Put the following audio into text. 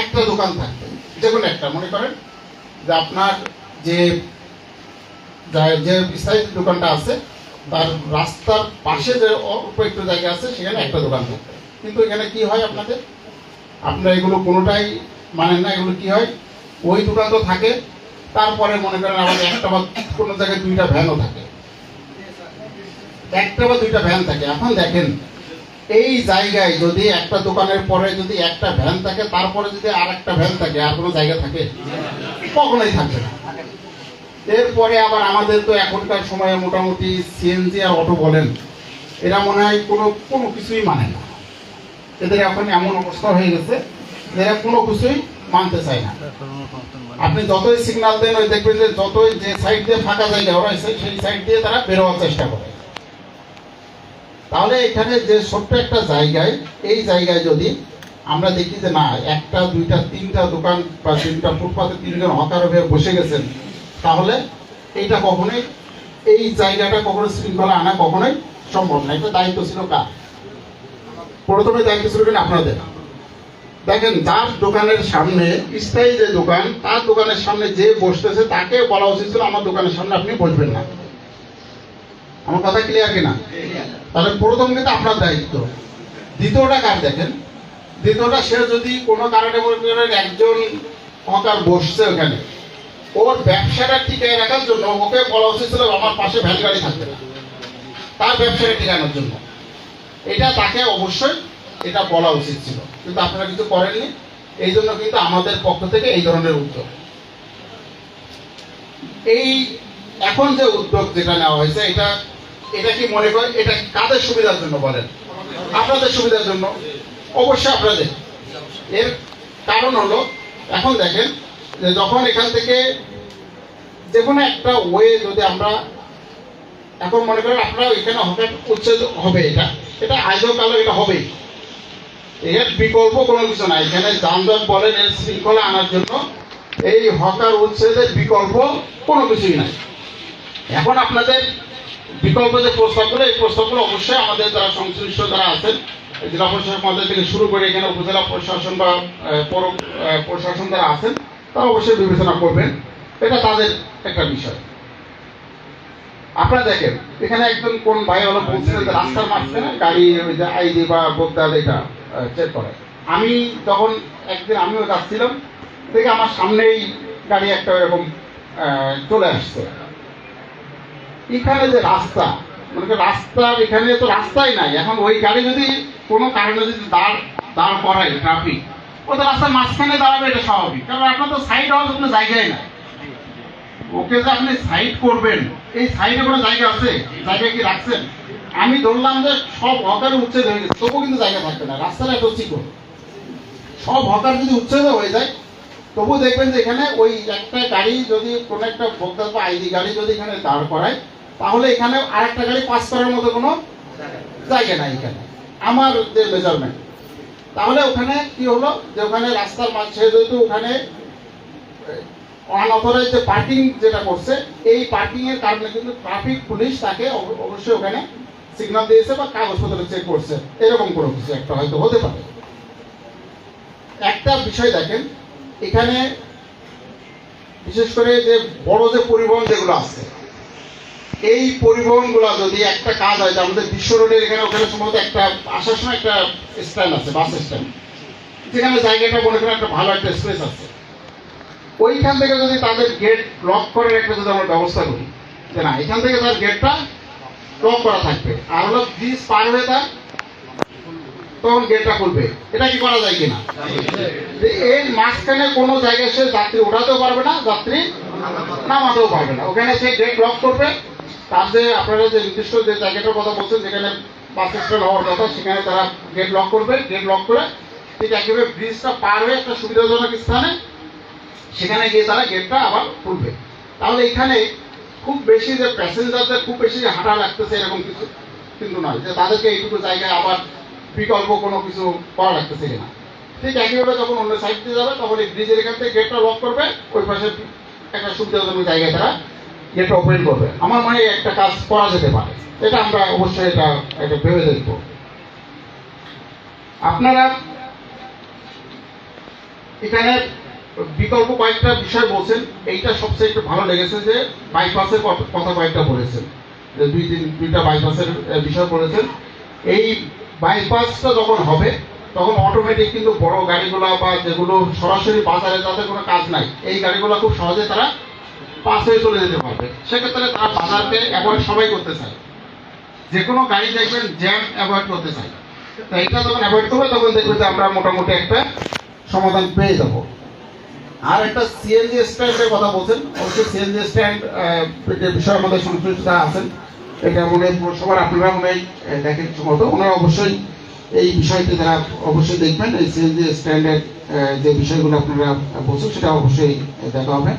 একটা দোকান থাকবে, যে কোনো একটা, মনে করেন যে আপনার যে যে স্থায়ী দোকানটা আছে তার রাস্তার পাশে যে অল্প একটু জায়গা আছে সেখানে একটা দোকান থাকবে। কিন্তু এখানে কি হয় আপনাদের, আপনারা এগুলো কোনোটাই মানেন না। এগুলো কি হয়, ওই দোকান তো থাকে, তারপরে মনে করেন আমাদের একটা বা কোনো জায়গায় দুইটা ভ্যানও থাকে, একটা বা দুইটা ভ্যান থাকে। এখন দেখেন এই জায়গায় যদি একটা দোকানের পরে যদি একটা ভ্যান থাকে, তারপরে যদি আর একটা ভ্যান থাকে, আর কোনো জায়গা থাকে? কখনোই থাকবে না। এরপরে আবার আমাদের তো এখনকার সময়ে মোটামুটি সিএনজি আর অটো বলেন, এরা মনে হয় কোনো কিছুই মানে না। এদের এখন এমন অবস্থা হয়ে গেছে যে এরা কোনো কিছুই মানতে চায় না। আপনি যতই সিগন্যাল দেন, ওই দেখবেন যে যতই যে সাইড দিয়ে ফাঁকা জায়গা ওরা সেই সাইড দিয়ে তারা বেরোয়ার চেষ্টা করে। তাহলে এখানে যে ছোট্ট একটা জায়গায়, এই জায়গায় যদি আমরা দেখি যে না একটা দুইটা তিনটা দোকান বা তিনটা ফুটপাতে তিনজন হকার হয়ে বসে গেছেন, তাহলে এইটা কখনোই, এই জায়গাটা কখনো শৃঙ্খলা আনা কখনোই সম্ভব না। এটা দায়িত্ব ছিল কার? প্রথমে দায়িত্ব ছিল কিনা আপনাদের। দেখেন যার দোকানের সামনে স্থায়ী যে দোকান, তার দোকানের সামনে যে বসতেছে তাকে বলা উচিত ছিল আমার দোকানের সামনে আপনি বসবেন না। আমার কথা ক্লিয়ার কিনা? তাহলে প্রথম কিন্তু আপনার দায়িত্ব। দ্বিতীয়টা কার দেখেন, দ্বিতীয়টা সে যদি কোনো কারণে একজন হকার বসছে ওখানে, ওর ব্যবসাটা টিকিয়ে রাখার জন্য ওকে বলা উচিত ছিল আমার পাশে ভ্যান গাড়ি থাকবে না, তার ব্যবসাটা টিকানোর জন্য। এটা তাকে অবশ্যই এটা বলা উচিত ছিল, কিন্তু আপনারা কিছু করেননি। এই জন্য কিন্তু আমাদের পক্ষ থেকে এই ধরনের উদ্যোগ, এই এখন যে উদ্যোগ যেটা নেওয়া হয়েছে, এটা কি মনে করেন এটা কাদের সুবিধার জন্য বলেন? আপনাদের সুবিধার জন্য, অবশ্যই আপনাদের। এর কারণ হলো এখন দেখেন যে যখন এখান থেকে যে কোনো একটা ওয়ে যদি আমরা এখন মনে করেন আপনারা এখানে হঠাৎ উচ্ছেদ হবে, এটা আজও কালো এটা হবেই, এর বিকল্প কোনো কিছু নাই। এখানে যানজট বলেন এর শৃঙ্খলা আনার জন্য এই হকার উচ্ছেদের বিকল্প কোনো কিছুই নাই। এখন আপনাদের বিকল্প যে প্রস্তাবগুলো, এই প্রস্তাবগুলো অবশ্যই আমাদের যারা সংশ্লিষ্ট যারা আছেন, জেলা প্রশাসক মহোদয় থেকে শুরু করে এখানে উপজেলা প্রশাসন বা পৌর প্রশাসন যারা আছেন, তারা অবশ্যই বিবেচনা করবেন। এটা তাদের একটা বিষয়। আপনারা দেখেন এখানে একজন কোন ভাই হলো বলছিলেন যে রাস্তার মাঝখানে গাড়ি ওই যে আইডি বা বোগদা এটা চেক করে। আমি যখন একদিন আমিও যাচ্ছিলাম, দেখে আমার সামনেই গাড়ি একটা এরকম চলে আসছে। এখানে যে রাস্তা, মানে রাস্তার এখানে তো রাস্তাই নাই। এখন ওই গাড়ি যদি কোনো কারণে যদি দাঁড় করায় ট্রাফিক, ও তো রাস্তার মাঝখানে দাঁড়াবে, এটা স্বাভাবিক, কারণ আপনার তো সাইড হওয়ার কোনো জায়গায় নাই। ওকে যে আপনি সাইড করবেন, এই সাইডে কোনো জায়গা আছে? জায়গা কি রাখছেন? আমি ধরলাম যে সব হকার উচ্ছেদ হয়ে গেছে, তবু কিন্তু জায়গা থাকবে না। রাস্তাটা এত চিকন, সব হকার যদি উচ্ছেদ হয়ে যায়, তবু দেখবেন যে এখানে ওই একটা গাড়ি যদি কোনো একটা বোগদা বা আইডি গাড়ি যদি এখানে দাঁড় করায়, তাহলে এখানে আরেকটা গাড়ি পাস করার মতো কোনো জায়গা নাই এখানে, আমার যে মেজারমেন্ট। তাহলে ওখানে কি হলো যে ওখানে রাস্তার মাঝে যেহেতু ওখানে অনঅথরাইজড যে পার্কিং যেটা করছে, এই পার্কিং এর কারণে কিন্তু ট্রাফিক পুলিশ তাকে অবশ্যই ওখানে সিগন্যাল দিয়েছে বা কাগজপত্র চেক করছে, এরকম কোনো কিছু একটা হয়তো হতে পারে। একটা বিষয় দেখেন, এখানে বিশেষ করে যে বড় যে পরিবহন যেগুলো আছে, এই পরিবহনগুলো যদি একটা কাজ হয়, যে আমাদের বিশ্ব রোডের এখানে ওখানে সম্ভবত একটা আসার সময় একটা স্ট্যান্ড আছে, বাস স্ট্যান্ড, যেখানে জায়গাটা মনে করেন একটা ভালো একটা স্পেস আছে, ওইখান থেকে যদি তাদের গেট লক করার একটা যদি আমরা ব্যবস্থা করি, যে না এখান থেকে তার গেটটা লক করা থাকবে, আর হলো ব্রিজ পার হয়ে তার তখন গেটটা খুলবে, এটা কি করা যায় কিনা? যে এর মাঝখানে কোনো জায়গায় সে যাত্রী ওঠাতেও পারবে না, যাত্রী নামাতেও পারবে না, ওখানে সে গেট লক করবে। তার যে আপনারা যে নির্দিষ্ট যে জায়গাটার কথা বলছেন, যেখানে বাস স্ট্যান্ড হওয়ার কথা, সেখানে তারা গেট লক করবে। গেট লক করে ঠিক একেবারে ব্রিজটা পার হয়ে একটা সুবিধাজনক স্থানে সেখানে গিয়ে তারা গেটটা আবার খুলবে। তাহলে এখানে খুব বেশি যে প্যাসেঞ্জারদের খুব বেশি হাঁটা লাগতেছে এরকম কিছু কিন্তু নয়, যে তাদেরকে এইটুকু জায়গায় আবার বিকল্প কোনো কিছু করা লাগতেছে কিনা। ঠিক একইভাবে যখন অন্য সাইড দিয়ে যাবে, তখন এই ব্রিজের এখান থেকে গেটটা লক করবে, ওই পাশে একটা সুবিধাজনক জায়গায় তারা গেটটা ওপেন করবে। আমার মনে হয় একটা কাজ করা যেতে পারে, এটা আমরা অবশ্যই এটা ভেবে দেখব। আপনারা এখানে বিকল্প কয়েকটা বিষয় বলছেন, এইটা সবচেয়ে একটু ভালো লেগেছে যে বাইপাসের কথা কয়েকটা বলেছেন, যে দুইটা বাইপাসের বিষয় বলেছেন। এই বাইপাসটা যখন হবে তখন অটোমেটিক কিন্তু বড় গাড়িগুলো বা যেগুলো সরাসরি বাজারে যাদের কোনো কাজ নাই, এই গাড়িগুলো খুব সহজে তারা পাস হয়ে চলে যেতে পারবে। সেক্ষেত্রে তারা বাজারকে অ্যাভয়েড সবাই করতে চায়, যে কোনো গাড়ি দেখবেন জ্যাম অ্যাভয়েড করতে চায়। তো এটা যখন অ্যাভয়েড করবে তখন দেখবে যে আমরা মোটামুটি একটা সমাধান পেয়ে যাব। আর একটা সিএনজি স্ট্যান্ডের কথা বলছেন, অবশ্যই সিএনজি স্ট্যান্ড যে বিষয়ে আমাদের সংশ্লিষ্টতা আছেন, এটা মনে হয় পৌরসভার আপনারা মনে হয় দেখেন সম্ভবত, ওনারা অবশ্যই এই বিষয়টি তারা অবশ্যই দেখবেন। এই সিএনজি স্ট্যান্ডের যে বিষয়গুলো আপনারা বলছেন সেটা অবশ্যই দেখা হবে।